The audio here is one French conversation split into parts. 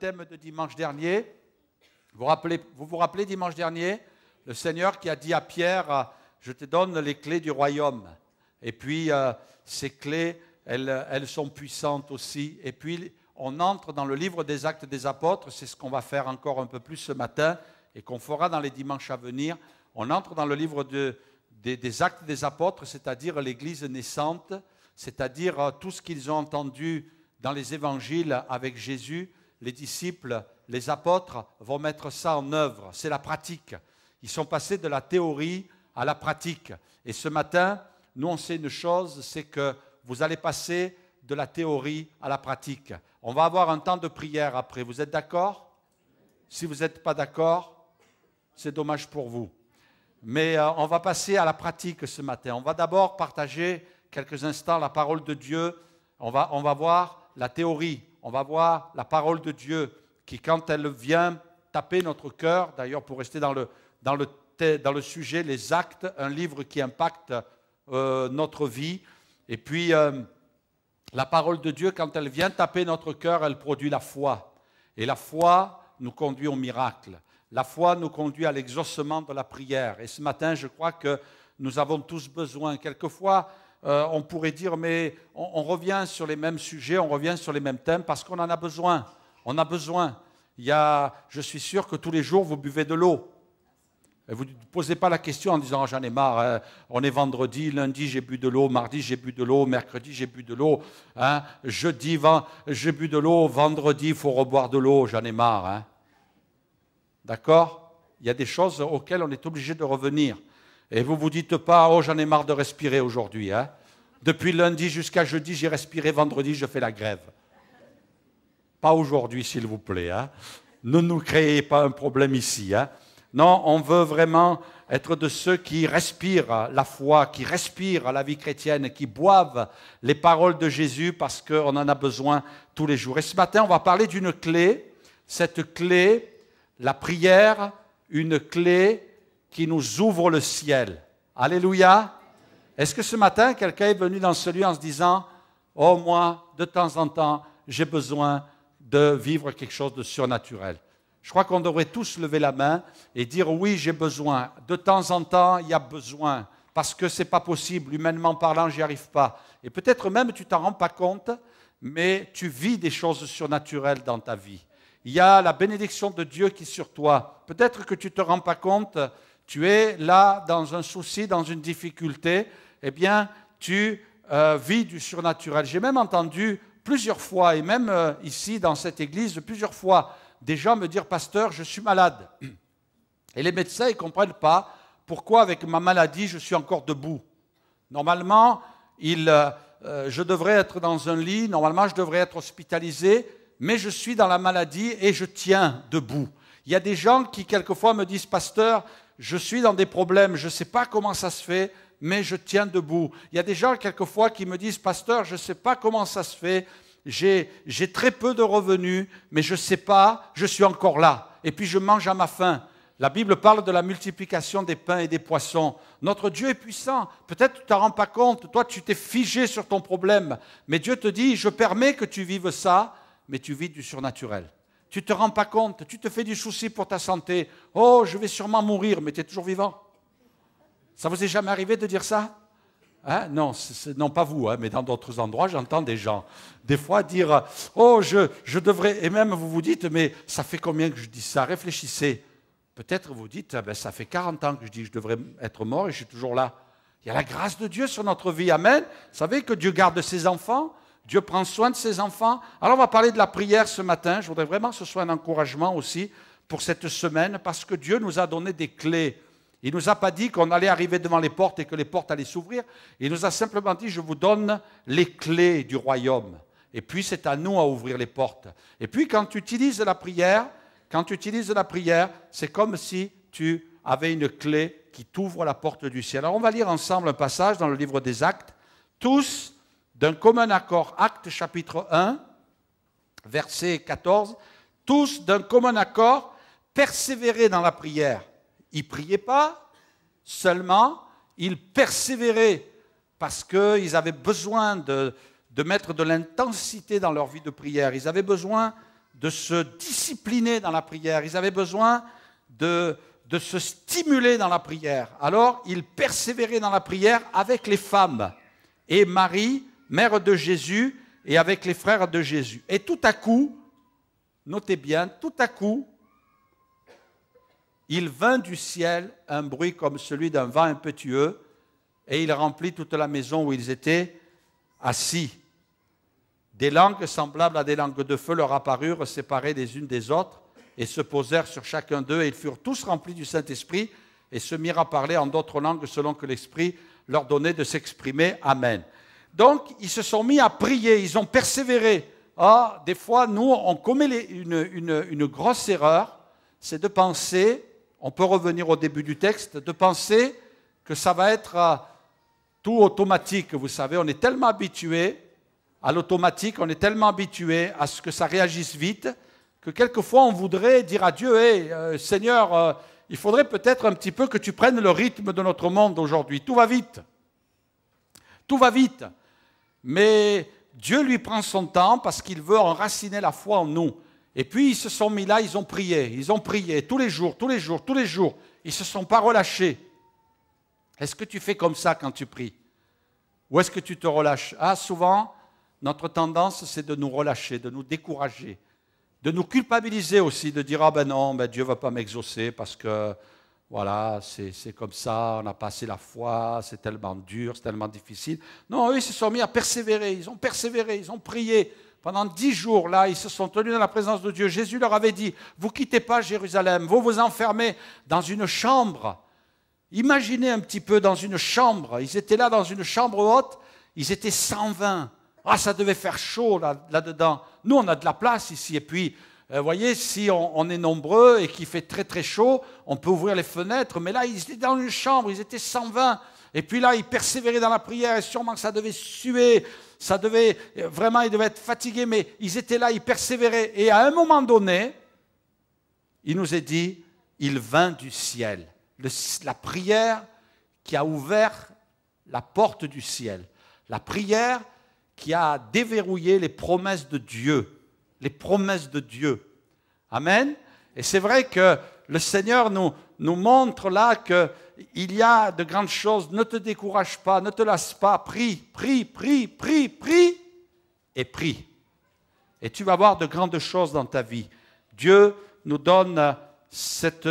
thème de dimanche dernier. Vous vous rappelez dimanche dernier, le Seigneur qui a dit à Pierre, je te donne les clés du royaume. Et puis, ces clés, elles sont puissantes aussi. Et puis, on entre dans le livre des Actes des Apôtres. C'est ce qu'on va faire encore un peu plus ce matin et qu'on fera dans les dimanches à venir. On entre dans le livre des Actes des Apôtres, c'est-à-dire l'Église naissante, c'est-à-dire tout ce qu'ils ont entendu dans les évangiles avec Jésus. Les disciples, les apôtres vont mettre ça en œuvre. C'est la pratique. Ils sont passés de la théorie à la pratique. Et ce matin, nous on sait une chose, c'est que vous allez passer de la théorie à la pratique. On va avoir un temps de prière après. Vous êtes d'accord? Si vous n'êtes pas d'accord, c'est dommage pour vous. Mais on va passer à la pratique ce matin. On va d'abord partager quelques instants la parole de Dieu. On va voir la théorie. On va voir la parole de Dieu qui, quand elle vient taper notre cœur, d'ailleurs pour rester dans le sujet, les actes, un livre qui impacte notre vie. Et puis, la parole de Dieu, quand elle vient taper notre cœur, elle produit la foi. Et la foi nous conduit au miracle. La foi nous conduit à l'exaucement de la prière. Et ce matin, je crois que nous avons tous besoin. Quelquefois, on pourrait dire, mais on revient sur les mêmes sujets, on revient sur les mêmes thèmes parce qu'on en a besoin. On a besoin. Je suis sûr que tous les jours, vous buvez de l'eau. Et vous ne posez pas la question en disant, oh, j'en ai marre, hein, on est vendredi, lundi j'ai bu de l'eau, mardi j'ai bu de l'eau, mercredi j'ai bu de l'eau, hein, jeudi j'ai bu de l'eau, vendredi il faut reboire de l'eau, j'en ai marre. Hein. D'accord? Il y a des choses auxquelles on est obligé de revenir. Et vous ne vous dites pas, oh j'en ai marre de respirer aujourd'hui. Hein. Depuis lundi jusqu'à jeudi, j'ai respiré, vendredi, je fais la grève. Pas aujourd'hui, s'il vous plaît. Hein. Ne nous créez pas un problème ici. Hein. Non, on veut vraiment être de ceux qui respirent la foi, qui respirent la vie chrétienne, qui boivent les paroles de Jésus parce qu'on en a besoin tous les jours. Et ce matin, on va parler d'une clé. Cette clé, la prière, une clé qui nous ouvre le ciel. Alléluia. Est-ce que ce matin, quelqu'un est venu dans ce lieu en se disant « Oh, moi, de temps en temps, j'ai besoin de vivre quelque chose de surnaturel ». Je crois qu'on devrait tous lever la main et dire « Oui, j'ai besoin ». De temps en temps, il y a besoin, parce que ce n'est pas possible. Humainement parlant, je n'y arrive pas. Et peut-être même tu ne t'en rends pas compte, mais tu vis des choses surnaturelles dans ta vie. Il y a la bénédiction de Dieu qui est sur toi. Peut-être que tu ne te rends pas compte, tu es là dans un souci, dans une difficulté, eh bien, tu vis du surnaturel. J'ai même entendu plusieurs fois, et même ici dans cette église, plusieurs fois, des gens me dire « Pasteur, je suis malade ». Et les médecins ne comprennent pas pourquoi avec ma maladie, je suis encore debout. Normalement, je devrais être dans un lit, normalement, je devrais être hospitalisé, mais je suis dans la maladie et je tiens debout. Il y a des gens qui, quelquefois, me disent « Pasteur, je suis dans des problèmes, je ne sais pas comment ça se fait, mais je tiens debout. » Il y a des gens, quelquefois, qui me disent « Pasteur, je ne sais pas comment ça se fait, j'ai très peu de revenus, mais je ne sais pas, je suis encore là. Et puis je mange à ma faim. » La Bible parle de la multiplication des pains et des poissons. Notre Dieu est puissant. Peut-être tu ne t'en rends pas compte. Toi, tu t'es figé sur ton problème. Mais Dieu te dit, je permets que tu vives ça, mais tu vis du surnaturel. Tu ne te rends pas compte. Tu te fais du souci pour ta santé. Oh, je vais sûrement mourir, mais tu es toujours vivant. Ça vous est jamais arrivé de dire ça? Hein? Non, non, pas vous, hein, mais dans d'autres endroits, j'entends des gens, des fois dire « Oh, je devrais… » Et même vous vous dites « Mais ça fait combien que je dis ça ?» Réfléchissez. Peut-être vous dites « Ça fait 40 ans que je dis que je devrais être mort et je suis toujours là. » Il y a la grâce de Dieu sur notre vie. Amen. Vous savez que Dieu garde ses enfants. Dieu prend soin de ses enfants. Alors on va parler de la prière ce matin. Je voudrais vraiment que ce soit un encouragement aussi pour cette semaine parce que Dieu nous a donné des clés. Il ne nous a pas dit qu'on allait arriver devant les portes et que les portes allaient s'ouvrir. Il nous a simplement dit, je vous donne les clés du royaume. Et puis, c'est à nous à ouvrir les portes. Et puis, quand tu utilises la prière, c'est comme si tu avais une clé qui t'ouvre la porte du ciel. Alors, on va lire ensemble un passage dans le livre des Actes. Tous, d'un commun accord, Actes chapitre 1, verset 14. Tous, d'un commun accord, persévéraient dans la prière. Ils ne priaient pas seulement, ils persévéraient parce qu'ils avaient besoin de mettre de l'intensité dans leur vie de prière. Ils avaient besoin de se discipliner dans la prière. Ils avaient besoin de se stimuler dans la prière. Alors, ils persévéraient dans la prière avec les femmes et Marie, mère de Jésus, et avec les frères de Jésus. Et tout à coup, notez bien, tout à coup, il vint du ciel un bruit comme celui d'un vent impétueux, et il remplit toute la maison où ils étaient assis. Des langues semblables à des langues de feu leur apparurent, séparées les unes des autres, et se posèrent sur chacun d'eux, et ils furent tous remplis du Saint-Esprit, et se mirent à parler en d'autres langues selon que l'Esprit leur donnait de s'exprimer. Amen. Donc, ils se sont mis à prier, ils ont persévéré. Ah, des fois, nous, on commet une grosse erreur, c'est de penser, on peut revenir au début du texte, de penser que ça va être tout automatique. Vous savez, on est tellement habitué à l'automatique, on est tellement habitué à ce que ça réagisse vite, que quelquefois on voudrait dire à Dieu, hey, Seigneur, il faudrait peut-être un petit peu que tu prennes le rythme de notre monde aujourd'hui. Tout va vite. Tout va vite. Mais Dieu lui prend son temps parce qu'il veut enraciner la foi en nous. Et puis ils se sont mis là, ils ont prié tous les jours. Ils ne se sont pas relâchés. Est-ce que tu fais comme ça quand tu pries? Ou est-ce que tu te relâches? Ah, souvent, notre tendance, c'est de nous relâcher, de nous décourager, de nous culpabiliser aussi, de dire « Ah ben non, ben Dieu ne va pas m'exaucer parce que voilà, c'est comme ça, on n'a pas assez la foi, c'est tellement dur, c'est tellement difficile. » Non, eux, ils se sont mis à persévérer, ils ont prié. Pendant 10 jours, là, ils se sont tenus dans la présence de Dieu. Jésus leur avait dit « Vous ne quittez pas Jérusalem, vous vous enfermez dans une chambre. » Imaginez un petit peu dans une chambre. Ils étaient là dans une chambre haute, ils étaient 120. Ah, ça devait faire chaud là-dedans. Nous, on a de la place ici. Et puis, vous voyez, si on est nombreux et qu'il fait très très chaud, on peut ouvrir les fenêtres. Mais là, ils étaient dans une chambre, ils étaient 120. Et puis là, ils persévéraient dans la prière. Et sûrement que ça devait suer. Ça devait, vraiment, ils devaient être fatigués. Mais ils étaient là, ils persévéraient. Et à un moment donné, il nous est dit, il vint du ciel. La prière qui a ouvert la porte du ciel. La prière qui a déverrouillé les promesses de Dieu. Les promesses de Dieu. Amen. Et c'est vrai que le Seigneur nous montre là qu'il y a de grandes choses. Ne te décourage pas, ne te lasse pas. Prie et prie. Et tu vas voir de grandes choses dans ta vie. Dieu nous donne cette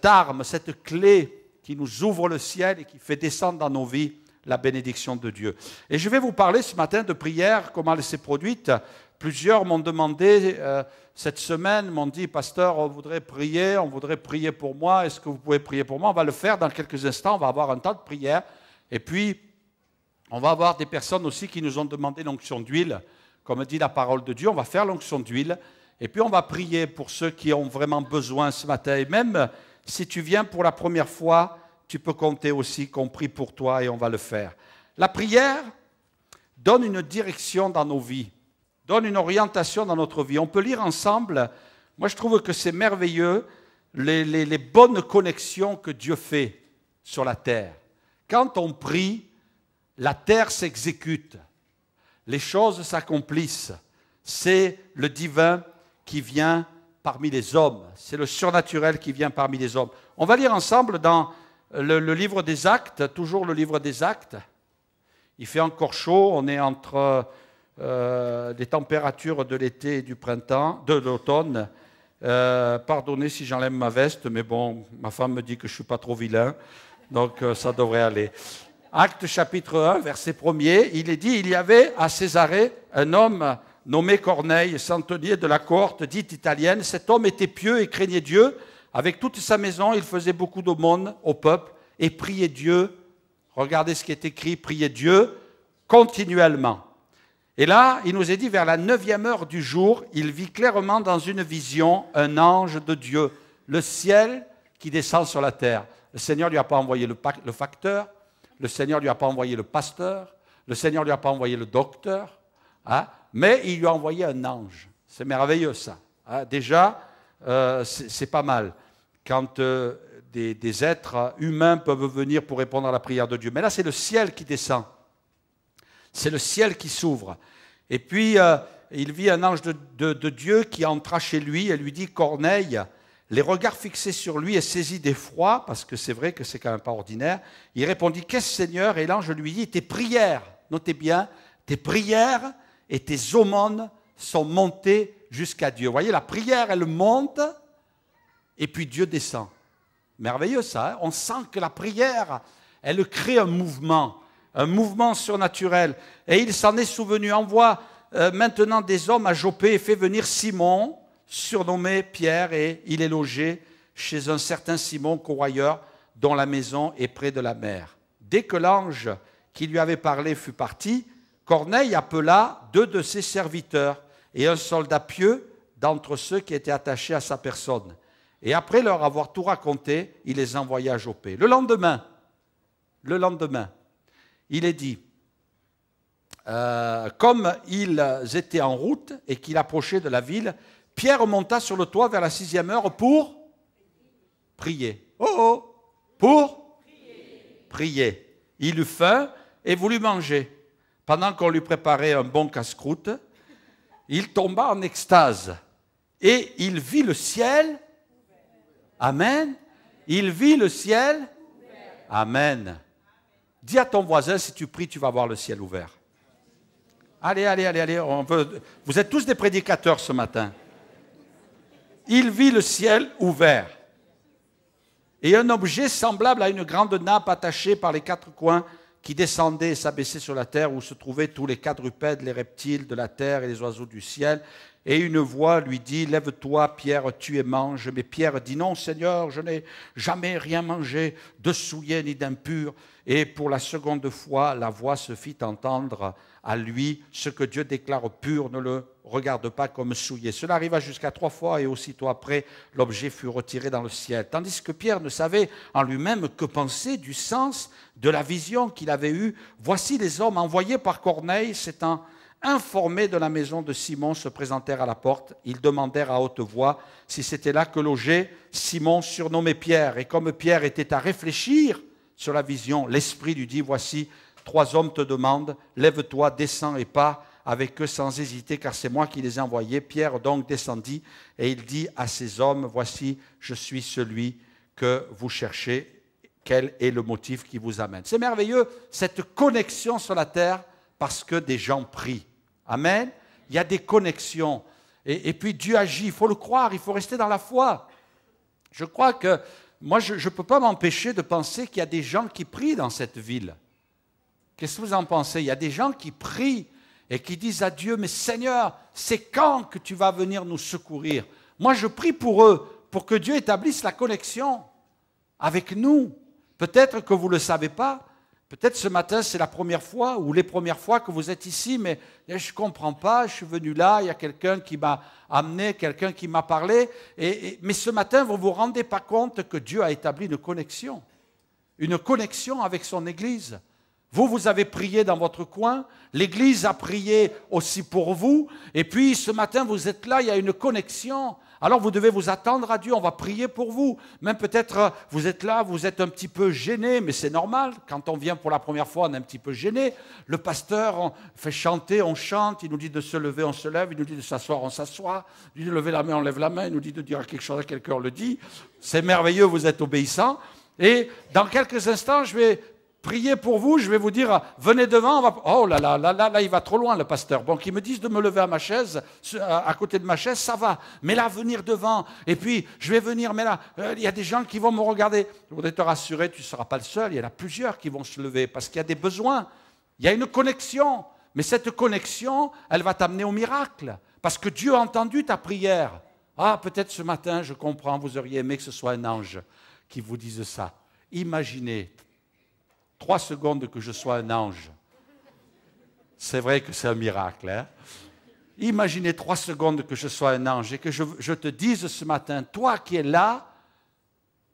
arme, cette clé qui nous ouvre le ciel et qui fait descendre dans nos vies la bénédiction de Dieu. Et je vais vous parler ce matin de prière, comment elle s'est produite. Plusieurs m'ont demandé cette semaine, m'ont dit, pasteur, on voudrait prier pour moi, est-ce que vous pouvez prier pour moi? On va le faire dans quelques instants, on va avoir un temps de prière. Et puis, on va avoir des personnes aussi qui nous ont demandé l'onction d'huile. Comme dit la parole de Dieu, on va faire l'onction d'huile. Et puis, on va prier pour ceux qui ont vraiment besoin ce matin. Et même si tu viens pour la première fois, tu peux compter aussi qu'on prie pour toi et on va le faire. La prière donne une direction dans nos vies, donne une orientation dans notre vie. On peut lire ensemble, moi je trouve que c'est merveilleux, les bonnes connexions que Dieu fait sur la terre. Quand on prie, la terre s'exécute, les choses s'accomplissent. C'est le divin qui vient parmi les hommes, c'est le surnaturel qui vient parmi les hommes. On va lire ensemble dans le livre des Actes, toujours le livre des Actes. Il fait encore chaud, on est entre les températures de l'été et du printemps, de l'automne. Pardonnez si j'enlève ma veste, mais bon, ma femme me dit que je ne suis pas trop vilain, donc ça devrait aller. Actes chapitre 1, verset 1er, il est dit, il y avait à Césarée un homme nommé Corneille, centenier de la cohorte dite italienne. Cet homme était pieux et craignait Dieu. Avec toute sa maison, il faisait beaucoup d'aumônes au peuple et priait Dieu. Regardez ce qui est écrit, priait Dieu continuellement. Et là, il nous est dit, vers la 9e heure du jour, il vit clairement dans une vision un ange de Dieu, le ciel qui descend sur la terre. Le Seigneur ne lui a pas envoyé le facteur, le Seigneur ne lui a pas envoyé le pasteur, le Seigneur ne lui a pas envoyé le docteur, hein, mais il lui a envoyé un ange. C'est merveilleux ça. Hein. Déjà, c'est pas mal quand des êtres humains peuvent venir pour répondre à la prière de Dieu. Mais là, c'est le ciel qui descend. C'est le ciel qui s'ouvre. Et puis, il vit un ange de Dieu qui entra chez lui et lui dit, Corneille, les regards fixés sur lui et saisi d'effroi, parce que c'est vrai que c'est quand même pas ordinaire, il répondit, qu'est-ce Seigneur? Et l'ange lui dit, tes prières, notez bien, tes prières et tes aumônes sont montées jusqu'à Dieu. Vous voyez, la prière, elle monte et puis Dieu descend. Merveilleux ça, hein? On sent que la prière, elle crée un mouvement surnaturel. Et il s'en est souvenu, envoie maintenant des hommes à Joppé et fait venir Simon, surnommé Pierre, et il est logé chez un certain Simon corroyeur, dont la maison est près de la mer. Dès que l'ange qui lui avait parlé fut parti, Corneille appela 2 de ses serviteurs et un soldat pieux d'entre ceux qui étaient attachés à sa personne. Et après leur avoir tout raconté, il les envoya à Joppé. Le lendemain, il est dit, comme ils étaient en route et qu'il approchait de la ville, Pierre monta sur le toit vers la 6e heure pour prier. Pour prier. Il eut faim et voulut manger. Pendant qu'on lui préparait un bon casse-croûte, il tomba en extase et il vit le ciel. Amen. Il vit le ciel. Amen. Dis à ton voisin, si tu pries, tu vas voir le ciel ouvert. Allez. Vous êtes tous des prédicateurs ce matin. Il vit le ciel ouvert. Et un objet semblable à une grande nappe attachée par les 4 coins qui descendait et s'abaissait sur la terre où se trouvaient tous les quadrupèdes, les reptiles de la terre et les oiseaux du ciel. Et une voix lui dit, lève-toi Pierre, tue et mange. Mais Pierre dit, non Seigneur, je n'ai jamais rien mangé de souillé ni d'impur. Et pour la seconde fois, la voix se fit entendre à lui, ce que Dieu déclare pur, ne le regarde pas comme souillé. Cela arriva jusqu'à 3 fois et aussitôt après, l'objet fut retiré dans le ciel. Tandis que Pierre ne savait en lui-même que penser du sens de la vision qu'il avait eue. Voici les hommes envoyés par Corneille s'étant informés de la maison de Simon se présentèrent à la porte. Ils demandèrent à haute voix si c'était là que logeait Simon, surnommé Pierre. Et comme Pierre était à réfléchir sur la vision, l'Esprit lui dit, voici, 3 hommes te demandent, lève-toi, descends et pars avec eux sans hésiter, car c'est moi qui les ai envoyés. Pierre donc descendit et il dit à ces hommes, voici, je suis celui que vous cherchez. Quel est le motif qui vous amène? C'est merveilleux, cette connexion sur la terre, parce que des gens prient. Amen. Il y a des connexions. Et puis Dieu agit, il faut le croire, il faut rester dans la foi. Je crois que, moi je ne peux pas m'empêcher de penser qu'il y a des gens qui prient dans cette ville. Qu'est-ce que vous en pensez? Il y a des gens qui prient et qui disent à Dieu, mais Seigneur, c'est quand que tu vas venir nous secourir? Moi je prie pour eux, pour que Dieu établisse la connexion avec nous. Peut-être que vous ne le savez pas. Peut-être ce matin, c'est la première fois ou les premières fois que vous êtes ici, mais je ne comprends pas, je suis venu là, il y a quelqu'un qui m'a amené, quelqu'un qui m'a parlé, mais ce matin, vous ne vous rendez pas compte que Dieu a établi une connexion avec son Église. Vous avez prié dans votre coin, l'Église a prié aussi pour vous, et puis ce matin, vous êtes là, il y a une connexion. Alors vous devez vous attendre à Dieu, on va prier pour vous. Même peut-être vous êtes là, vous êtes un petit peu gêné, mais c'est normal. Quand on vient pour la première fois, on est un petit peu gêné. Le pasteur on fait chanter, on chante, il nous dit de se lever, on se lève, il nous dit de s'asseoir, on s'assoit, il nous dit de lever la main, on lève la main, il nous dit de dire quelque chose à quelqu'un, on le dit. C'est merveilleux, vous êtes obéissants. Et dans quelques instants, je vais prier pour vous, je vais vous dire, venez devant, on va... Oh là, il va trop loin le pasteur. Bon, qu'ils me disent de me lever à ma chaise, à côté de ma chaise, ça va. Mais là, venir devant, et puis je vais venir, mais là, il y a des gens qui vont me regarder. Je voudrais te rassurer, tu ne seras pas le seul, il y en a plusieurs qui vont se lever, parce qu'il y a des besoins. Il y a une connexion, mais cette connexion, elle va t'amener au miracle, parce que Dieu a entendu ta prière. Ah, peut-être ce matin, je comprends, vous auriez aimé que ce soit un ange qui vous dise ça. Imaginez 3 secondes que je sois un ange. C'est vrai que c'est un miracle. Hein? Imaginez 3 secondes que je sois un ange et que je te dise ce matin, toi qui es là,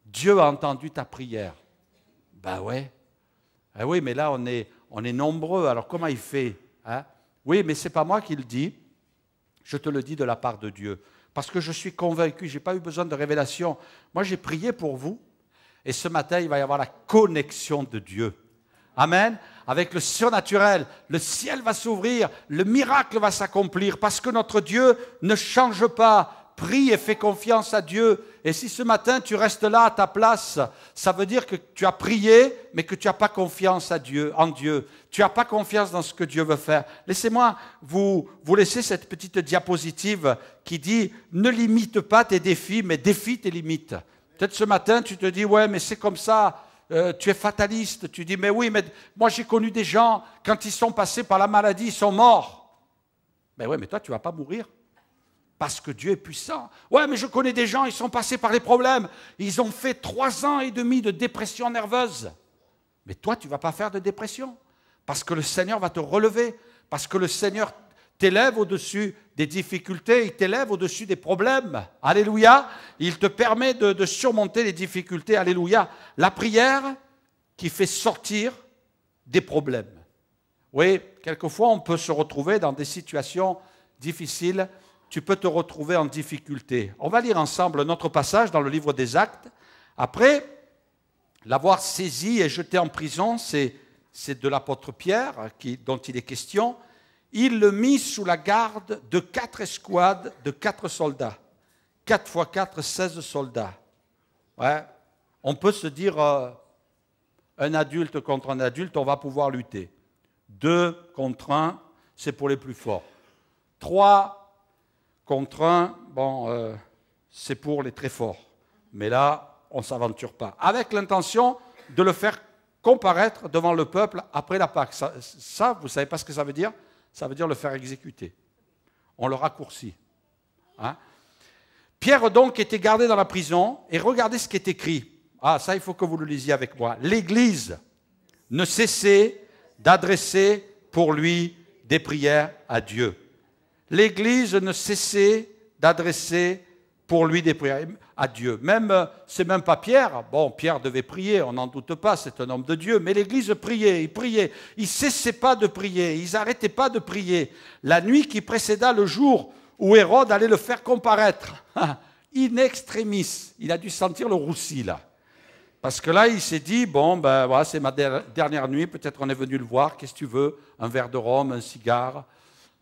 Dieu a entendu ta prière. Ben ouais. Ah oui, mais là on est nombreux, alors comment il fait? Hein? Oui, mais ce n'est pas moi qui le dis, je te le dis de la part de Dieu. Parce que je suis convaincu, je n'ai pas eu besoin de révélation. Moi j'ai prié pour vous. Et ce matin, il va y avoir la connexion de Dieu. Amen. Avec le surnaturel, le ciel va s'ouvrir, le miracle va s'accomplir parce que notre Dieu ne change pas. Prie et fais confiance à Dieu. Et si ce matin tu restes là à ta place, ça veut dire que tu as prié, mais que tu n'as pas confiance en Dieu. Tu n'as pas confiance dans ce que Dieu veut faire. Laissez-moi vous laisser cette petite diapositive qui dit « Ne limite pas tes défis, mais défie tes limites ». Peut-être ce matin tu te dis « Ouais, mais c'est comme ça ». Tu es fataliste, tu dis, mais oui, mais moi j'ai connu des gens, quand ils sont passés par la maladie, ils sont morts. Mais oui, mais toi tu ne vas pas mourir, parce que Dieu est puissant. Ouais, mais je connais des gens, ils sont passés par les problèmes, ils ont fait 3 ans et demi de dépression nerveuse. Mais toi tu ne vas pas faire de dépression, parce que le Seigneur va te relever, parce que le Seigneur t'élève au-dessus des difficultés, il t'élève au-dessus des problèmes. Alléluia. Il te permet de surmonter les difficultés. Alléluia. La prière qui fait sortir des problèmes. Oui, quelquefois on peut se retrouver dans des situations difficiles. Tu peux te retrouver en difficulté. On va lire ensemble notre passage dans le livre des Actes. Après l'avoir saisi et jeté en prison, c'est de l'apôtre Pierre dont il est question. Il le mit sous la garde de 4 escouades de 4 soldats. 4 fois 4, 16 soldats. Ouais. On peut se dire, un adulte contre un adulte, on va pouvoir lutter. 2 contre 1, c'est pour les plus forts. 3 contre 1, bon, c'est pour les très forts. Mais là, on ne s'aventure pas. Avec l'intention de le faire comparaître devant le peuple après la Pâque. Ça vous ne savez pas ce que ça veut dire ? Ça veut dire le faire exécuter. On le raccourcit. Hein? Pierre donc était gardé dans la prison et regardez ce qui est écrit. Ah, ça il faut que vous le lisiez avec moi. L'Église ne cessait d'adresser pour lui des prières à Dieu. L'Église ne cessait d'adresser pour lui des prières à Dieu. C'est même pas Pierre. Bon, Pierre devait prier, on n'en doute pas, c'est un homme de Dieu. Mais l'Église priait, il priait. Ils ne cessaient pas de prier, ils n'arrêtaient pas de prier. La nuit qui précéda le jour où Hérode allait le faire comparaître, in extremis, il a dû sentir le roussi là. Parce que là, il s'est dit, bon, ben voilà, c'est ma dernière nuit, peut-être on est venu le voir, qu'est-ce que tu veux? Un verre de rhum, un cigare?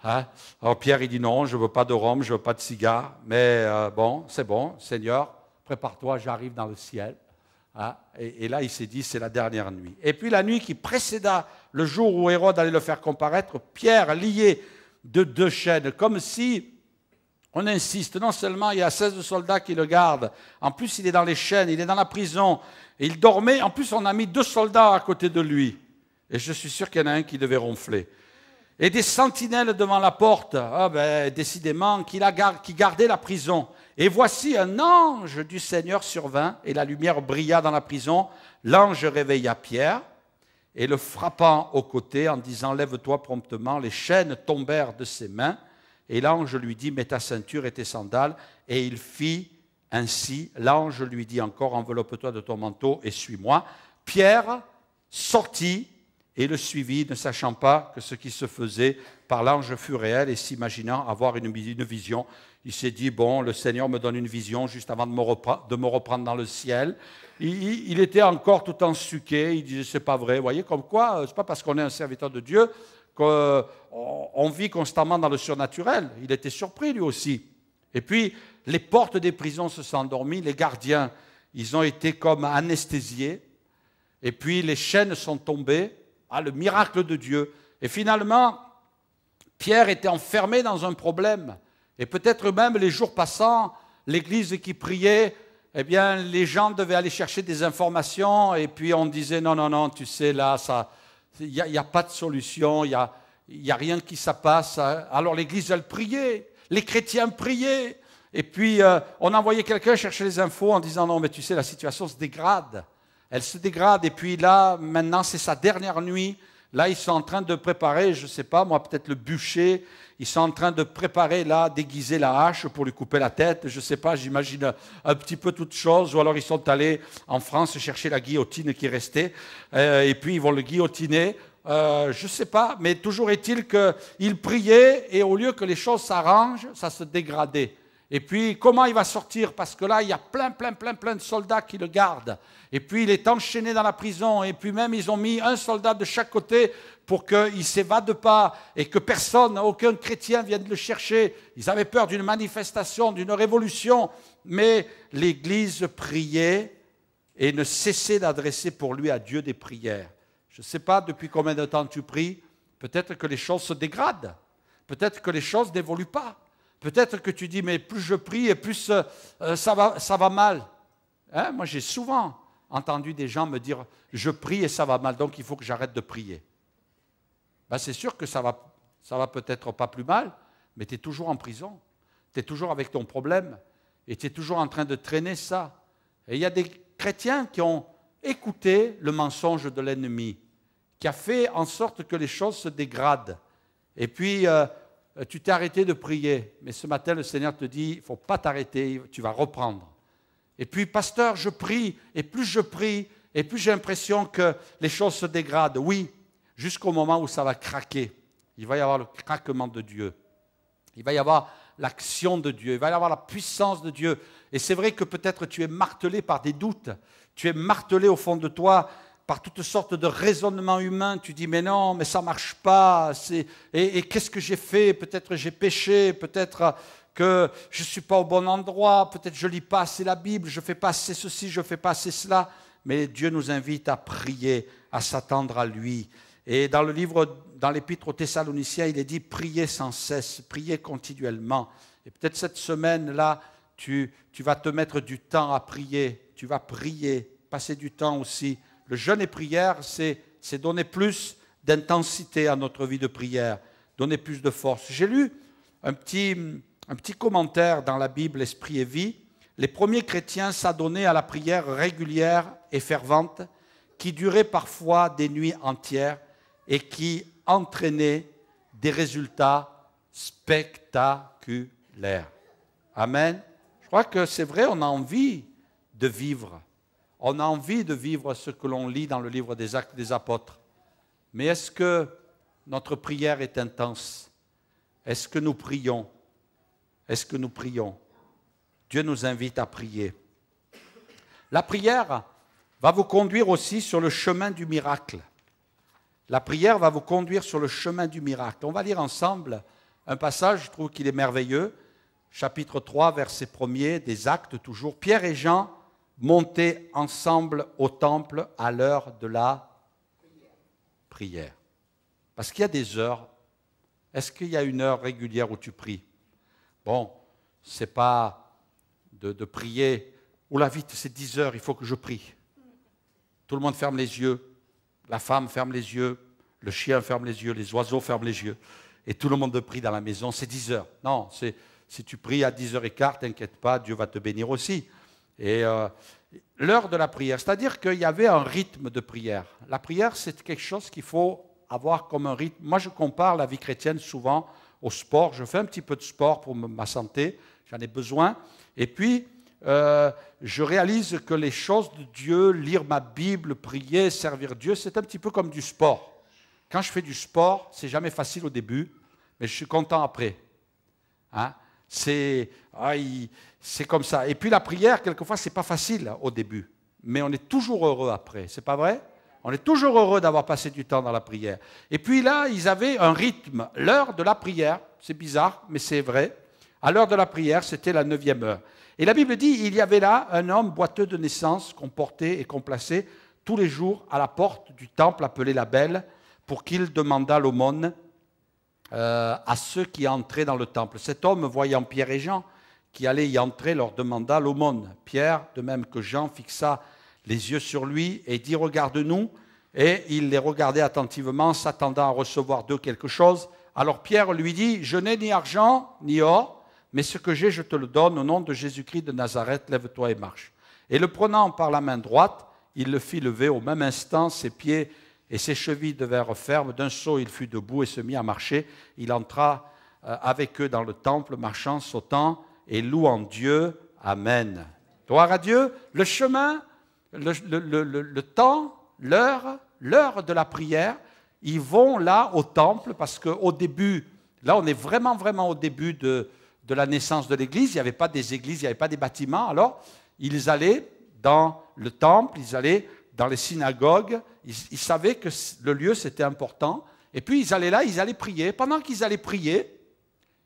Hein? Alors Pierre, il dit non, je ne veux pas de rhum, je ne veux pas de cigare, mais bon, c'est bon, Seigneur, prépare-toi, j'arrive dans le ciel. Hein? Et là, il s'est dit, c'est la dernière nuit. Et puis la nuit qui précéda le jour où Hérode allait le faire comparaître, Pierre lié de 2 chaînes, comme si, on insiste, non seulement il y a 16 soldats qui le gardent, en plus il est dans les chaînes, il est dans la prison, et il dormait, en plus on a mis 2 soldats à côté de lui. Et je suis sûr qu'il y en a un qui devait ronfler. Et des sentinelles devant la porte, décidément, qui gardaient la prison. Et voici un ange du Seigneur survint, et la lumière brilla dans la prison. L'ange réveilla Pierre, et le frappant au côté, en disant « Lève-toi promptement », les chaînes tombèrent de ses mains, et l'ange lui dit « Mets ta ceinture et tes sandales », et il fit ainsi. L'ange lui dit encore « Enveloppe-toi de ton manteau et suis-moi ». Pierre sortit, et le suivit, ne sachant pas que ce qui se faisait par l'ange fut réel et s'imaginant avoir une vision. Il s'est dit, bon, le Seigneur me donne une vision juste avant de me reprendre dans le ciel. Il était encore tout ensuqué, il disait, c'est pas vrai. Vous voyez, comme quoi, c'est pas parce qu'on est un serviteur de Dieu qu'on vit constamment dans le surnaturel. Il était surpris lui aussi. Et puis, les portes des prisons se sont endormies, les gardiens, ils ont été comme anesthésiés. Et puis, les chaînes sont tombées. Ah, le miracle de Dieu. Et finalement, Pierre était enfermé dans un problème. Et peut-être même les jours passants, l'église qui priait, eh bien, les gens devaient aller chercher des informations et puis on disait non, tu sais, là, il n'y a pas de solution, il n'y a rien qui se passe. Alors l'église, elle priait, les chrétiens priaient. Et puis on envoyait quelqu'un chercher les infos en disant non, mais tu sais, la situation se dégrade. Elle se dégrade et puis là, maintenant, c'est sa dernière nuit. Là, ils sont en train de préparer, je ne sais pas, moi, peut-être le bûcher. Ils sont en train de préparer, là, déguiser la hache pour lui couper la tête. Je ne sais pas, j'imagine un petit peu toute chose. Ou alors, ils sont allés en France chercher la guillotine qui restait. Et puis, ils vont le guillotiner. Je ne sais pas, mais toujours est-il qu'ils priaient et au lieu que les choses s'arrangent, ça se dégradait. Et puis, comment il va sortir? Parce que là, il y a plein de soldats qui le gardent. Et puis, il est enchaîné dans la prison. Et puis même, ils ont mis un soldat de chaque côté pour qu'il ne s'évade pas et que personne, aucun chrétien vienne le chercher. Ils avaient peur d'une manifestation, d'une révolution. Mais l'Église priait et ne cessait d'adresser pour lui à Dieu des prières. Je ne sais pas depuis combien de temps tu pries. Peut-être que les choses se dégradent. Peut-être que les choses n'évoluent pas. Peut-être que tu dis, mais plus je prie et plus ça va mal. Hein? Moi, j'ai souvent entendu des gens me dire, je prie et ça va mal, donc il faut que j'arrête de prier. Ben, c'est sûr que ça va peut-être pas plus mal, mais tu es toujours en prison. Tu es toujours avec ton problème et tu es toujours en train de traîner ça. Et il y a des chrétiens qui ont écouté le mensonge de l'ennemi, qui a fait en sorte que les choses se dégradent. Et puis, tu t'es arrêté de prier, mais ce matin, le Seigneur te dit, il ne faut pas t'arrêter, tu vas reprendre. Et puis, pasteur, je prie, et plus je prie, et plus j'ai l'impression que les choses se dégradent. Oui, jusqu'au moment où ça va craquer. Il va y avoir le craquement de Dieu. Il va y avoir l'action de Dieu. Il va y avoir la puissance de Dieu. Et c'est vrai que peut-être tu es martelé par des doutes. Tu es martelé au fond de toi par toutes sortes de raisonnements humains. Tu dis, mais non, mais ça ne marche pas. Et qu'est-ce que j'ai fait? Peut-être j'ai péché, peut-être que je ne suis pas au bon endroit, peut-être je ne lis pas assez la Bible, je ne fais pas assez ceci, je ne fais pas assez cela. Mais Dieu nous invite à prier, à s'attendre à lui. Et dans l'épître aux Thessaloniciens, il est dit, priez sans cesse, priez continuellement. Et peut-être cette semaine-là, tu vas te mettre du temps à prier, tu vas prier, passer du temps aussi. Le jeûne et prière, c'est donner plus d'intensité à notre vie de prière, donner plus de force. J'ai lu un petit commentaire dans la Bible, Esprit et vie. Les premiers chrétiens s'adonnaient à la prière régulière et fervente, qui durait parfois des nuits entières et qui entraînait des résultats spectaculaires. Amen. Je crois que c'est vrai, on a envie de vivre. On a envie de vivre ce que l'on lit dans le livre des Actes des Apôtres. Mais est-ce que notre prière est intense? Est-ce que nous prions? Est-ce que nous prions? Dieu nous invite à prier. La prière va vous conduire aussi sur le chemin du miracle. La prière va vous conduire sur le chemin du miracle. On va lire ensemble un passage, je trouve qu'il est merveilleux. Chapitre 3, verset 1er, des Actes toujours. Pierre et Jean montaient ensemble au temple à l'heure de la prière. Parce qu'il y a des heures. Est-ce qu'il y a une heure régulière où tu pries? Bon, ce n'est pas de prier. Oula, vite, c'est 10 heures, il faut que je prie. Tout le monde ferme les yeux. La femme ferme les yeux. Le chien ferme les yeux. Les oiseaux ferment les yeux. Et tout le monde prie dans la maison. C'est 10 heures. Non, si tu pries à 10h15, t'inquiète pas, Dieu va te bénir aussi. Et l'heure de la prière, c'est-à-dire qu'il y avait un rythme de prière. La prière, c'est quelque chose qu'il faut avoir comme un rythme. Moi, je compare la vie chrétienne souvent au sport. Je fais un petit peu de sport pour ma santé, j'en ai besoin. Et puis, je réalise que les choses de Dieu, lire ma Bible, prier, servir Dieu, c'est un petit peu comme du sport. Quand je fais du sport, c'est jamais facile au début, mais je suis content après. Hein? C'est comme ça. Et puis la prière, quelquefois, ce n'est pas facile au début, mais on est toujours heureux après. C'est pas vrai? On est toujours heureux d'avoir passé du temps dans la prière. Et puis là, ils avaient un rythme. L'heure de la prière, c'est bizarre, mais c'est vrai. À l'heure de la prière, c'était la 9e heure. Et la Bible dit, il y avait là un homme boiteux de naissance qu'on portait et qu'on plaçait tous les jours à la porte du temple appelé la Belle pour qu'il demandât l'aumône à ceux qui entraient dans le temple. Cet homme, voyant Pierre et Jean qui allaient y entrer, leur demanda l'aumône. Pierre, de même que Jean, fixa les yeux sur lui et dit « Regarde-nous ». Et il les regardait attentivement, s'attendant à recevoir d'eux quelque chose. Alors Pierre lui dit « Je n'ai ni argent ni or, mais ce que j'ai, je te le donne. Au nom de Jésus-Christ de Nazareth, lève-toi et marche. » Et le prenant par la main droite, il le fit lever. Au même instant, ses pieds et ses chevilles devinrent fermes. D'un saut, il fut debout et se mit à marcher. Il entra avec eux dans le temple, marchant, sautant et louant Dieu. Amen. Gloire à Dieu. Le chemin, le temps, l'heure de la prière, ils vont là au temple parce qu'au début, là on est vraiment au début de de la naissance de l'Église. Il n'y avait pas des églises, il n'y avait pas des bâtiments. Alors, ils allaient dans le temple, ils allaient dans les synagogues. Ils savaient que le lieu, c'était important. Et puis, ils allaient là, ils allaient prier. Pendant qu'ils allaient prier,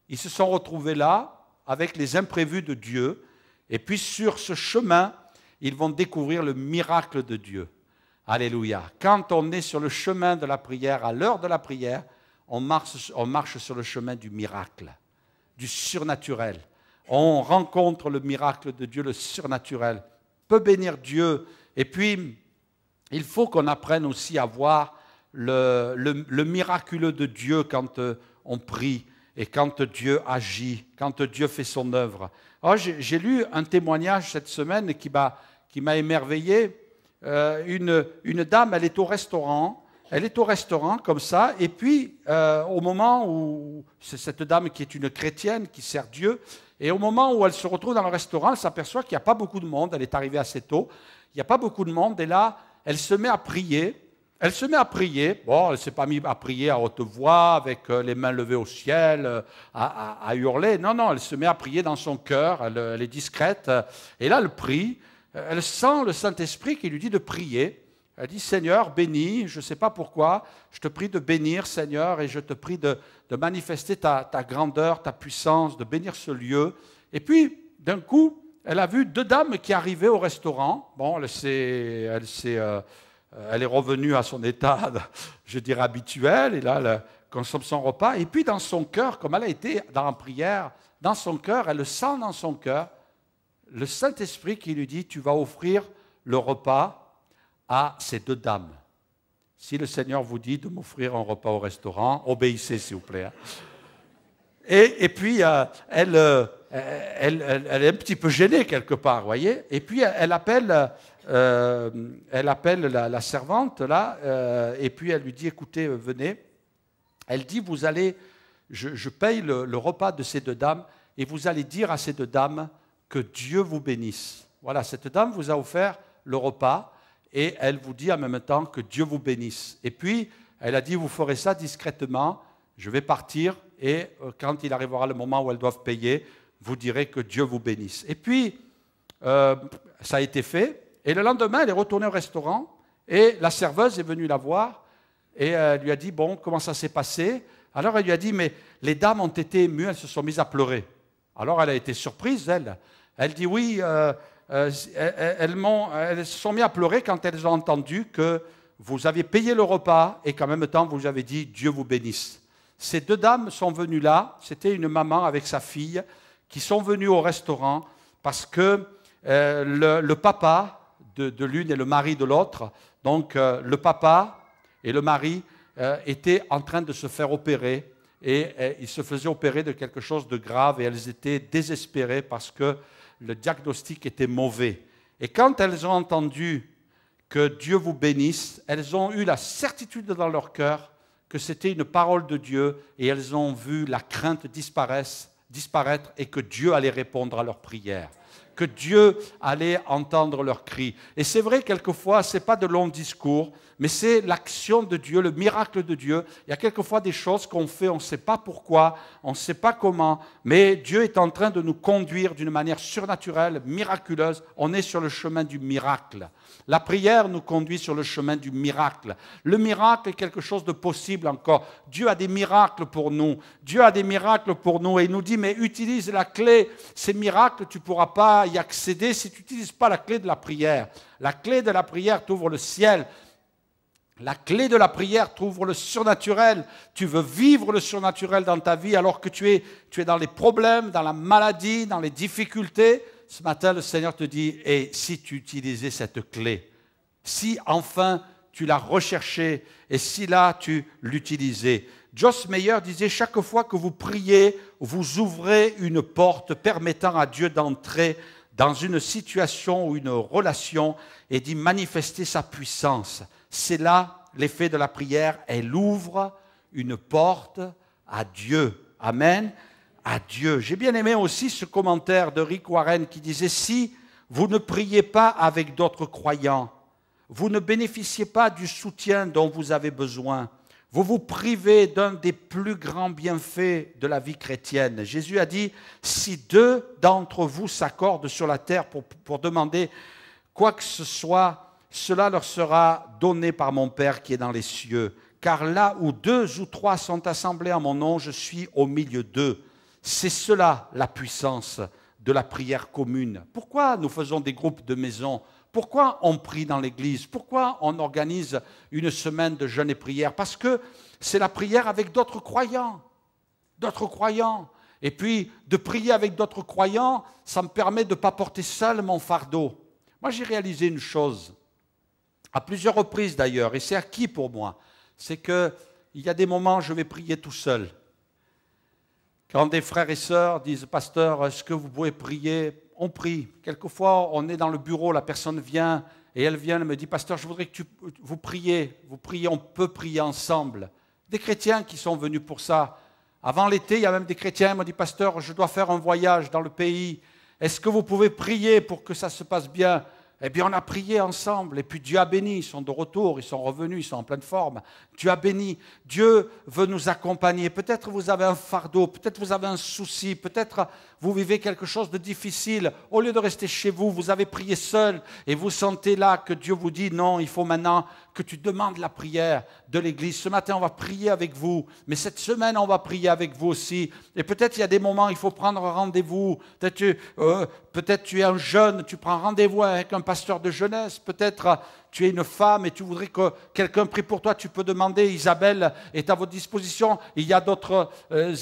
ils se sont retrouvés là avec les imprévus de Dieu. Et puis, sur ce chemin, ils vont découvrir le miracle de Dieu. Alléluia. Quand on est sur le chemin de la prière, à l'heure de la prière, on marche sur le chemin du miracle, du surnaturel. On rencontre le miracle de Dieu, le surnaturel. On peut bénir Dieu. Et puis, il faut qu'on apprenne aussi à voir le miraculeux de Dieu quand on prie et quand Dieu agit, quand Dieu fait son œuvre. Alors, j'ai lu un témoignage cette semaine qui m'a émerveillé. Une dame, elle est au restaurant comme ça, et puis au moment où, c'est cette dame qui est une chrétienne, qui sert Dieu, et au moment où elle se retrouve dans le restaurant, elle s'aperçoit qu'il n'y a pas beaucoup de monde, elle est arrivée assez tôt, il n'y a pas beaucoup de monde, et là, elle se met à prier, bon, elle ne s'est pas mise à prier à haute voix, avec les mains levées au ciel, à hurler, non, elle se met à prier dans son cœur, elle est discrète, et là, elle prie, elle sent le Saint-Esprit qui lui dit de prier. Elle dit, Seigneur, bénis, je ne sais pas pourquoi, je te prie de bénir, Seigneur, et je te prie de manifester ta grandeur, ta puissance, de bénir ce lieu. Et puis, d'un coup, elle a vu deux dames qui arrivaient au restaurant. Bon, elle est revenue à son état, je dirais, habituel, et là, elle consomme son repas. Et puis, dans son cœur, comme elle a été dans la prière, dans son cœur, elle le sent dans son cœur, le Saint-Esprit qui lui dit, tu vas offrir le repas à ces deux dames. Si le Seigneur vous dit de m'offrir un repas au restaurant, obéissez s'il vous plaît. Et puis, elle est un petit peu gênée quelque part, vous voyez. Et puis, elle appelle la servante, là, et puis elle lui dit, écoutez, venez. Elle dit, vous allez, je paye le repas de ces deux dames, et vous allez dire à ces deux dames, que Dieu vous bénisse. Voilà, cette dame vous a offert le repas et elle vous dit en même temps que Dieu vous bénisse. Et puis, elle a dit, vous ferez ça discrètement, je vais partir et quand il arrivera le moment où elles doivent payer, vous direz que Dieu vous bénisse. Et puis, ça a été fait et le lendemain, elle est retournée au restaurant et la serveuse est venue la voir et elle lui a dit, bon, comment ça s'est passé? Alors, elle lui a dit, mais les dames ont été émues, elles se sont mises à pleurer. Alors, elle a été surprise, elle. Elle dit oui, elles se sont mises à pleurer quand elles ont entendu que vous aviez payé le repas et qu'en même temps vous avez dit Dieu vous bénisse. Ces deux dames sont venues là, c'était une maman avec sa fille qui sont venues au restaurant parce que le papa de l'une et le mari de l'autre, donc le papa et le mari étaient en train de se faire opérer et ils se faisaient opérer de quelque chose de grave et elles étaient désespérées parce que le diagnostic était mauvais. Et quand elles ont entendu que Dieu vous bénisse, elles ont eu la certitude dans leur cœur que c'était une parole de Dieu et elles ont vu la crainte disparaître et que Dieu allait répondre à leurs prières, que Dieu allait entendre leurs cris. Et c'est vrai, quelquefois, ce n'est pas de longs discours, mais c'est l'action de Dieu, le miracle de Dieu. Il y a quelquefois des choses qu'on fait, on ne sait pas pourquoi, on ne sait pas comment, mais Dieu est en train de nous conduire d'une manière surnaturelle, miraculeuse. On est sur le chemin du miracle. La prière nous conduit sur le chemin du miracle. Le miracle est quelque chose de possible encore. Dieu a des miracles pour nous. Dieu a des miracles pour nous et il nous dit, mais utilise la clé. Ces miracles, tu ne pourras pas y accéder si tu n'utilises pas la clé de la prière. La clé de la prière t'ouvre le ciel. La clé de la prière t'ouvre le surnaturel. Tu veux vivre le surnaturel dans ta vie alors que tu es dans les problèmes, dans la maladie, dans les difficultés. Ce matin, le Seigneur te dit, et si tu utilisais cette clé, si enfin tu la recherchais et si là tu l'utilisais. Joss Meyer disait, chaque fois que vous priez, vous ouvrez une porte permettant à Dieu d'entrer dans une situation ou une relation et d'y manifester sa puissance. C'est là l'effet de la prière, elle ouvre une porte à Dieu. Amen. À Dieu. J'ai bien aimé aussi ce commentaire de Rick Warren qui disait, si vous ne priez pas avec d'autres croyants, vous ne bénéficiez pas du soutien dont vous avez besoin, Vous vous privez d'un des plus grands bienfaits de la vie chrétienne. Jésus a dit, si deux d'entre vous s'accordent sur la terre pour demander quoi que ce soit, cela leur sera donné par mon Père qui est dans les cieux. Car là où 2 ou 3 sont assemblés en mon nom, je suis au milieu d'eux. C'est cela la puissance de la prière commune. Pourquoi nous faisons des groupes de maison? Pourquoi on prie dans l'église? Pourquoi on organise une semaine de jeûne et prière? Parce que c'est la prière avec d'autres croyants. D'autres croyants. Et puis, de prier avec d'autres croyants, ça me permet de ne pas porter seul mon fardeau. Moi, j'ai réalisé une chose, à plusieurs reprises d'ailleurs, et c'est acquis pour moi, c'est qu'il y a des moments où je vais prier tout seul. Quand des frères et sœurs disent, « Pasteur, est-ce que vous pouvez prier ?» On prie. Quelquefois, on est dans le bureau, la personne vient, et elle vient, elle me dit, « Pasteur, je voudrais que vous priez, on peut prier ensemble. » Des chrétiens qui sont venus pour ça. Avant l'été, il y a même des chrétiens qui m'ont dit, « Pasteur, je dois faire un voyage dans le pays. Est-ce que vous pouvez prier pour que ça se passe bien ?» Eh bien, on a prié ensemble, et puis Dieu a béni, ils sont de retour, ils sont revenus, ils sont en pleine forme. Dieu a béni, Dieu veut nous accompagner. Peut-être vous avez un fardeau, peut-être vous avez un souci, peut-être vous vivez quelque chose de difficile. Au lieu de rester chez vous, vous avez prié seul, et vous sentez là que Dieu vous dit, non, il faut maintenant que tu demandes la prière de l'Église. Ce matin, on va prier avec vous, mais cette semaine, on va prier avec vous aussi. Et peut-être il y a des moments, il faut prendre rendez-vous. Peut-être tu es un jeune, tu prends rendez-vous avec un pasteur de jeunesse. Peut-être tu es une femme et tu voudrais que quelqu'un prie pour toi. Tu peux demander, Isabelle est à votre disposition. Il y a d'autres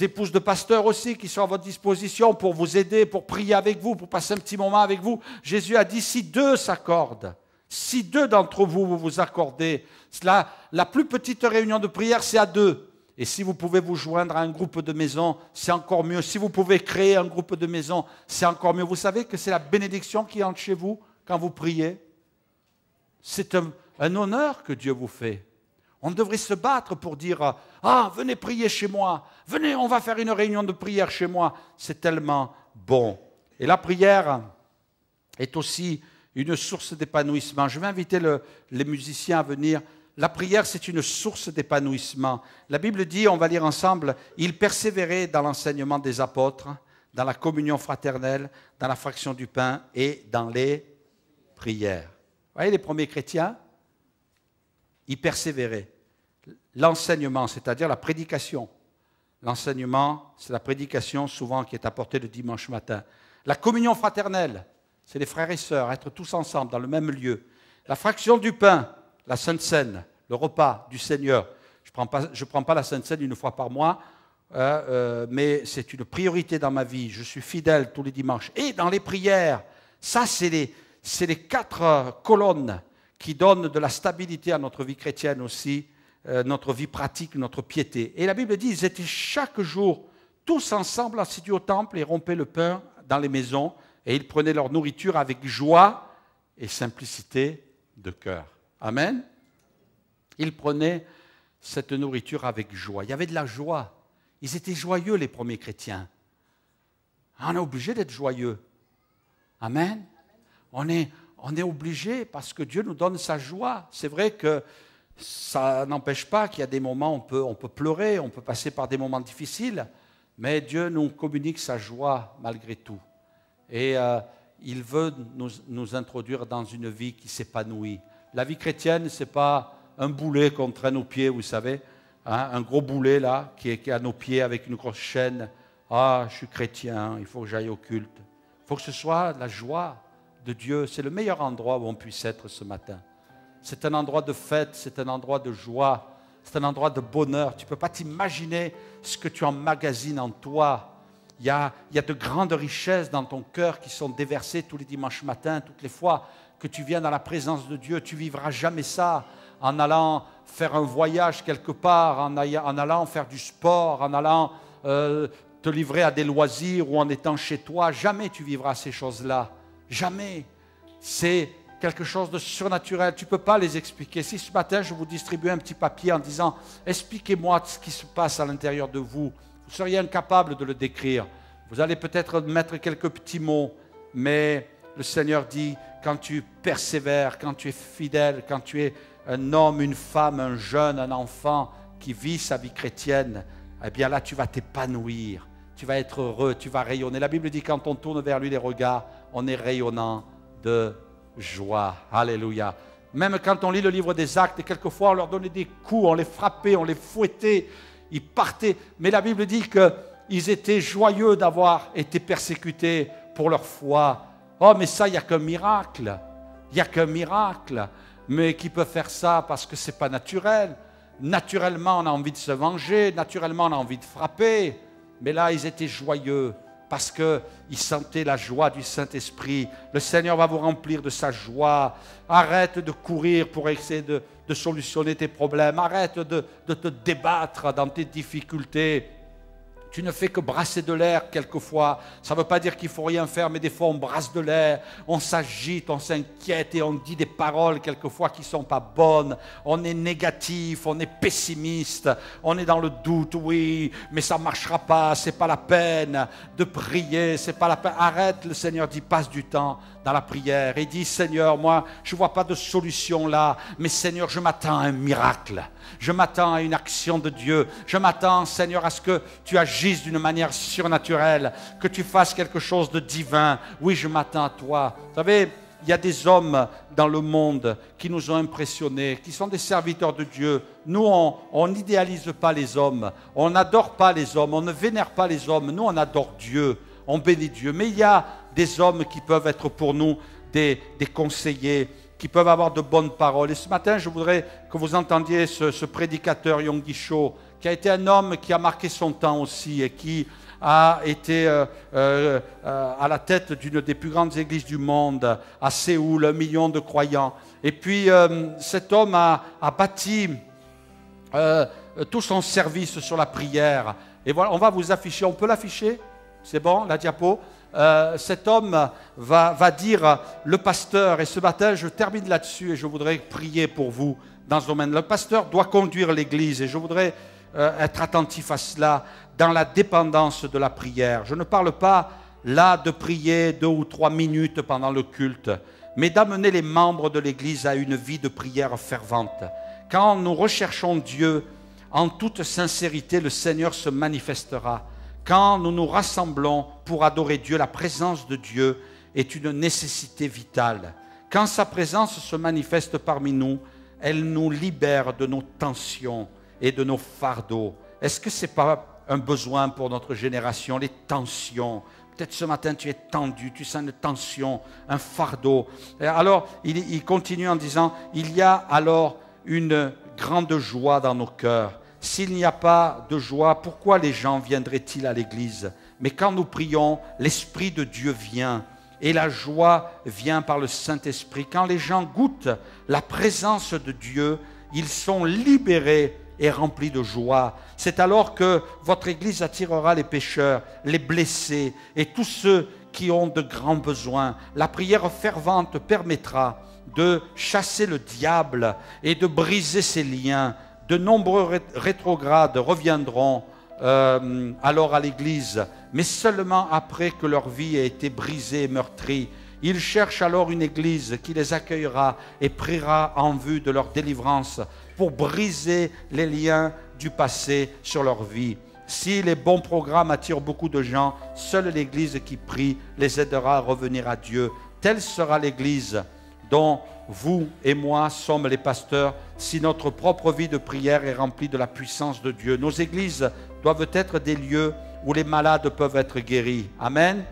épouses de pasteurs aussi qui sont à votre disposition pour vous aider, pour prier avec vous, pour passer un petit moment avec vous. Jésus a dit, si 2 s'accordent, si 2 d'entre vous, vous vous accordez, la plus petite réunion de prière, c'est à 2. Et si vous pouvez vous joindre à un groupe de maison, c'est encore mieux. Si vous pouvez créer un groupe de maison, c'est encore mieux. Vous savez que c'est la bénédiction qui entre chez vous quand vous priez. C'est un honneur que Dieu vous fait. On devrait se battre pour dire « Ah, venez prier chez moi. Venez, on va faire une réunion de prière chez moi. » C'est tellement bon. Et la prière est aussi une source d'épanouissement. Je vais inviter les musiciens à venir. La prière, c'est une source d'épanouissement. La Bible dit, on va lire ensemble, « Ils persévéraient dans l'enseignement des apôtres, dans la communion fraternelle, dans la fraction du pain et dans les prières. » Vous voyez, les premiers chrétiens, ils persévéraient. L'enseignement, c'est-à-dire la prédication. L'enseignement, c'est la prédication souvent qui est apportée le dimanche matin. La communion fraternelle, c'est les frères et sœurs, être tous ensemble dans le même lieu. La fraction du pain, la Sainte Seine, le repas du Seigneur. Je ne prends pas la Sainte Seine une fois par mois, mais c'est une priorité dans ma vie. Je suis fidèle tous les dimanches. Et dans les prières, ça c'est les 4 colonnes qui donnent de la stabilité à notre vie chrétienne aussi, notre vie pratique, notre piété. Et la Bible dit, ils étaient chaque jour tous ensemble assidus au temple et rompaient le pain dans les maisons et ils prenaient leur nourriture avec joie et simplicité de cœur. Amen. Ils prenaient cette nourriture avec joie. Il y avait de la joie. Ils étaient joyeux, les premiers chrétiens. On est obligé d'être joyeux. Amen. On est obligé parce que Dieu nous donne sa joie. C'est vrai que ça n'empêche pas qu'il y a des moments où on peut pleurer, on peut passer par des moments difficiles, mais Dieu nous communique sa joie malgré tout. Et il veut nous introduire dans une vie qui s'épanouit. La vie chrétienne, ce n'est pas un boulet qu'on traîne aux pieds, vous savez, hein, un gros boulet là, qui est à nos pieds avec une grosse chaîne. Ah, je suis chrétien, il faut que j'aille au culte. Il faut que ce soit la joie de Dieu. C'est le meilleur endroit où on puisse être ce matin. C'est un endroit de fête, c'est un endroit de joie, c'est un endroit de bonheur. Tu ne peux pas t'imaginer ce que tu emmagasines en toi. Il y a de grandes richesses dans ton cœur qui sont déversées tous les dimanches matins, toutes les fois que tu viens dans la présence de Dieu. Tu ne vivras jamais ça en allant faire un voyage quelque part, en allant faire du sport, en allant te livrer à des loisirs ou en étant chez toi. Jamais tu vivras ces choses-là. Jamais. C'est quelque chose de surnaturel. Tu ne peux pas les expliquer. Si ce matin, je vous distribuais un petit papier en disant « Expliquez-moi ce qui se passe à l'intérieur de vous », vous seriez incapable de le décrire. Vous allez peut-être mettre quelques petits mots, mais le Seigneur dit « Quand tu persévères, quand tu es fidèle, quand tu es un homme, une femme, un jeune, un enfant qui vit sa vie chrétienne, eh bien là, tu vas t'épanouir, tu vas être heureux, tu vas rayonner. La Bible dit quand on tourne vers lui les regards, on est rayonnant de joie. Alléluia. Même quand on lit le livre des Actes, et quelquefois on leur donnait des coups, on les frappait, on les fouettait, ils partaient. Mais la Bible dit qu'ils étaient joyeux d'avoir été persécutés pour leur foi. Oh, mais ça, il n'y a qu'un miracle. Il n'y a qu'un miracle. Mais qui peut faire ça parce que ce n'est pas naturel. Naturellement, on a envie de se venger. Naturellement, on a envie de frapper. Mais là, ils étaient joyeux parce qu'ils sentaient la joie du Saint-Esprit. Le Seigneur va vous remplir de sa joie. Arrête de courir pour essayer de solutionner tes problèmes. Arrête de te débattre dans tes difficultés. Tu ne fais que brasser de l'air quelquefois. Ça ne veut pas dire qu'il ne faut rien faire, mais des fois on brasse de l'air, on s'agite, on s'inquiète et on dit des paroles quelquefois qui ne sont pas bonnes. On est négatif, on est pessimiste, on est dans le doute, oui, mais ça ne marchera pas, ce n'est pas la peine de prier, ce n'est pas la peine. Arrête, le Seigneur dit, passe du temps dans la prière et dis, Seigneur, moi, je ne vois pas de solution là, mais Seigneur, je m'attends à un miracle. Je m'attends à une action de Dieu. Je m'attends, Seigneur, à ce que tu agisses d'une manière surnaturelle, que tu fasses quelque chose de divin. Oui, je m'attends à toi. Vous savez, il y a des hommes dans le monde qui nous ont impressionnés, qui sont des serviteurs de Dieu. Nous, on n'idéalise pas les hommes, on n'adore pas les hommes, on ne vénère pas les hommes. Nous, on adore Dieu, on bénit Dieu. Mais il y a des hommes qui peuvent être pour nous des conseillers, qui peuvent avoir de bonnes paroles. Et ce matin, je voudrais que vous entendiez ce prédicateur Yonggi Cho, qui a été un homme qui a marqué son temps aussi et qui a été à la tête d'une des plus grandes églises du monde, à Séoul, 1 million de croyants. Et puis, cet homme a bâti tout son service sur la prière. Et voilà, on va vous afficher, on peut l'afficher? C'est bon, la diapo? Cet homme va dire, le pasteur, et ce matin je termine là-dessus et je voudrais prier pour vous dans ce domaine. Le pasteur doit conduire l'Église et je voudrais être attentif à cela dans la dépendance de la prière. Je ne parle pas là de prier 2 ou 3 minutes pendant le culte, mais d'amener les membres de l'Église à une vie de prière fervente. Quand nous recherchons Dieu en toute sincérité, le Seigneur se manifestera. Quand nous nous rassemblons pour adorer Dieu, la présence de Dieu est une nécessité vitale. Quand sa présence se manifeste parmi nous, elle nous libère de nos tensions et de nos fardeaux. Est-ce que ce n'est pas un besoin pour notre génération, les tensions? Peut-être ce matin tu es tendu, tu sens une tension, un fardeau. Et alors, il continue en disant, il y a alors une grande joie dans nos cœurs. S'il n'y a pas de joie, pourquoi les gens viendraient-ils à l'église? Mais quand nous prions, l'Esprit de Dieu vient et la joie vient par le Saint-Esprit. Quand les gens goûtent la présence de Dieu, ils sont libérés et remplis de joie. C'est alors que votre église attirera les pécheurs, les blessés et tous ceux qui ont de grands besoins. La prière fervente permettra de chasser le diable et de briser ses liens. De nombreux rétrogrades reviendront alors à l'Église, mais seulement après que leur vie ait été brisée et meurtrie. Ils cherchent alors une Église qui les accueillera et priera en vue de leur délivrance pour briser les liens du passé sur leur vie. Si les bons programmes attirent beaucoup de gens, seule l'Église qui prie les aidera à revenir à Dieu. Telle sera l'Église dont vous et moi sommes les pasteurs si notre propre vie de prière est remplie de la puissance de Dieu. Nos églises doivent être des lieux où les malades peuvent être guéris. Amen.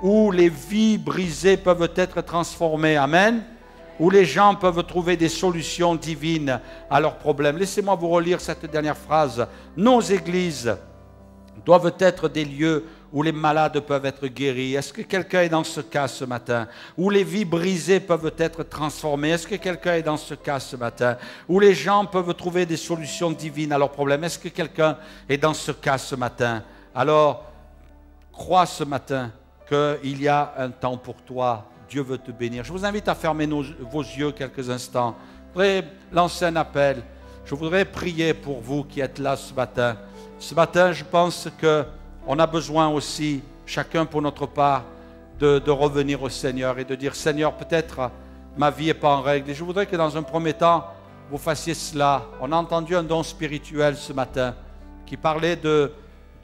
Où les vies brisées peuvent être transformées. Amen. Où les gens peuvent trouver des solutions divines à leurs problèmes. Laissez-moi vous relire cette dernière phrase. Nos églises doivent être des lieux où les malades peuvent être guéris. Est-ce que quelqu'un est dans ce cas ce matin? Où les vies brisées peuvent être transformées? Est-ce que quelqu'un est dans ce cas ce matin? Où les gens peuvent trouver des solutions divines à leurs problèmes? Est-ce que quelqu'un est dans ce cas ce matin? Alors, crois ce matin qu'il y a un temps pour toi. Dieu veut te bénir. Je vous invite à fermer vos yeux quelques instants. Je voudrais lancer un appel. Je voudrais prier pour vous qui êtes là ce matin. Ce matin, je pense qu'on a besoin aussi, chacun pour notre part, de revenir au Seigneur et de dire, Seigneur, peut-être ma vie n'est pas en règle. Et je voudrais que dans un premier temps, vous fassiez cela. On a entendu un don spirituel ce matin qui parlait de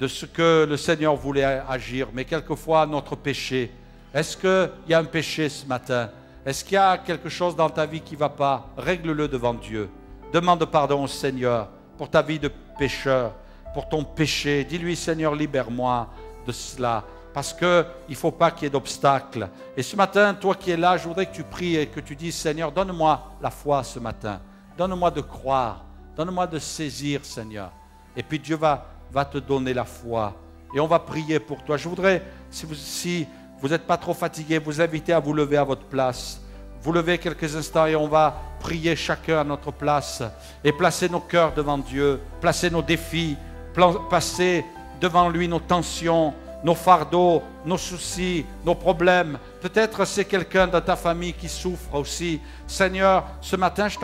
ce que le Seigneur voulait agir, mais quelquefois notre péché. Est-ce qu'il y a un péché ce matin? Est-ce qu'il y a quelque chose dans ta vie qui ne va pas? Règle-le devant Dieu. Demande pardon au Seigneur pour ta vie de pécheur, pour ton péché. Dis-lui, Seigneur, libère-moi de cela. Parce qu'il ne faut pas qu'il y ait d'obstacles. Et ce matin, toi qui es là, je voudrais que tu pries et que tu dises, Seigneur, donne-moi la foi ce matin. Donne-moi de croire. Donne-moi de saisir, Seigneur. Et puis Dieu va te donner la foi. Et on va prier pour toi. Je voudrais, si vous n'êtes pas trop fatigué, vous inviter à vous lever à votre place. Vous levez quelques instants et on va prier chacun à notre place. Et placer nos cœurs devant Dieu. Placer nos défis. Placer devant lui nos tensions, nos fardeaux, nos soucis, nos problèmes. Peut-être c'est quelqu'un de ta famille qui souffre aussi. Seigneur, ce matin je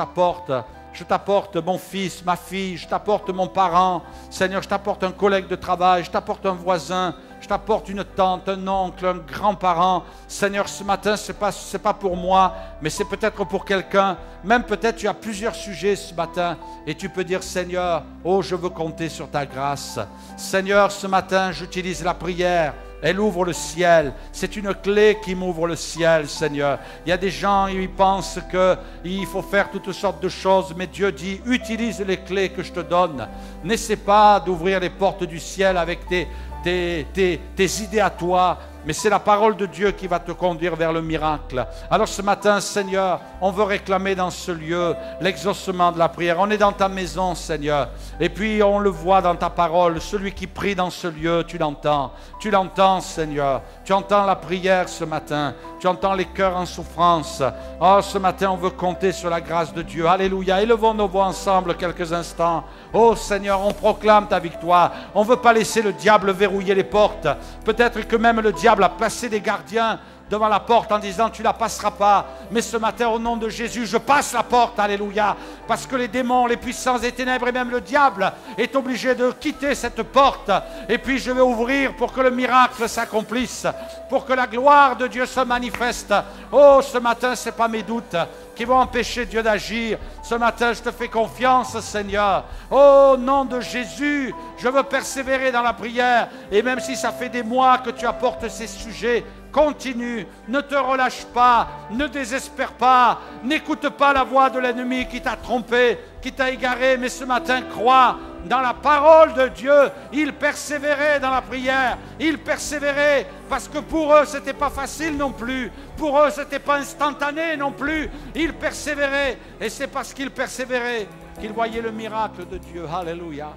t'apporte mon fils, ma fille, je t'apporte mon parent. Seigneur, je t'apporte un collègue de travail, je t'apporte un voisin, je t'apporte une tante, un oncle, un grand-parent. Seigneur, ce matin, ce n'est pas pour moi, mais c'est peut-être pour quelqu'un. Même peut-être tu as plusieurs sujets ce matin et tu peux dire, Seigneur, oh, je veux compter sur ta grâce. Seigneur, ce matin, j'utilise la prière. Elle ouvre le ciel. C'est une clé qui m'ouvre le ciel, Seigneur. Il y a des gens, ils pensent qu'il faut faire toutes sortes de choses, mais Dieu dit, utilise les clés que je te donne. N'essaie pas d'ouvrir les portes du ciel avec tes idées à toi, mais c'est la parole de Dieu qui va te conduire vers le miracle. Alors ce matin, Seigneur, on veut réclamer dans ce lieu l'exaucement de la prière. On est dans ta maison, Seigneur, et puis on le voit dans ta parole. Celui qui prie dans ce lieu, tu l'entends. Tu l'entends, Seigneur. Tu entends la prière ce matin. Tu entends les cœurs en souffrance. Oh, ce matin, on veut compter sur la grâce de Dieu. Alléluia. Élevons nos voix ensemble quelques instants. Oh, Seigneur, on proclame ta victoire. On ne veut pas laisser le diable verrouiller les portes. Peut-être que même le diable a placé des gardiens devant la porte en disant tu ne la passeras pas, mais ce matin au nom de Jésus je passe la porte, alléluia, parce que les démons, les puissances des ténèbres et même le diable est obligé de quitter cette porte, et puis je vais ouvrir pour que le miracle s'accomplisse, pour que la gloire de Dieu se manifeste. Oh, ce matin ce n'est pas mes doutes qui vont empêcher Dieu d'agir. Ce matin, je te fais confiance, Seigneur. Au nom de Jésus, je veux persévérer dans la prière. Et même si ça fait des mois que tu apportes ces sujets, continue, ne te relâche pas, ne désespère pas, n'écoute pas la voix de l'ennemi qui t'a trompé, qui t'a égaré, mais ce matin, crois dans la parole de Dieu. Ils persévéraient dans la prière, ils persévéraient parce que pour eux, ce n'était pas facile non plus, pour eux, ce n'était pas instantané non plus, ils persévéraient, et c'est parce qu'ils persévéraient qu'ils voyaient le miracle de Dieu. Alléluia.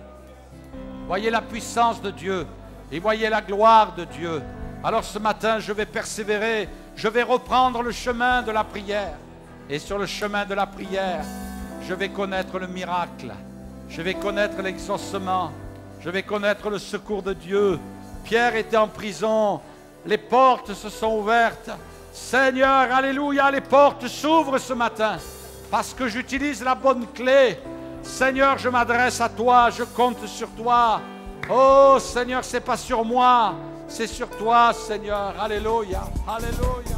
Voyez la puissance de Dieu, et voyez la gloire de Dieu. Alors ce matin, je vais persévérer, je vais reprendre le chemin de la prière. Et sur le chemin de la prière, je vais connaître le miracle, je vais connaître l'exaucement, je vais connaître le secours de Dieu. Pierre était en prison, les portes se sont ouvertes. Seigneur, alléluia, les portes s'ouvrent ce matin parce que j'utilise la bonne clé. Seigneur, je m'adresse à toi, je compte sur toi. Oh Seigneur, ce n'est pas sur moi, c'est sur toi, Seigneur. Alléluia, alléluia.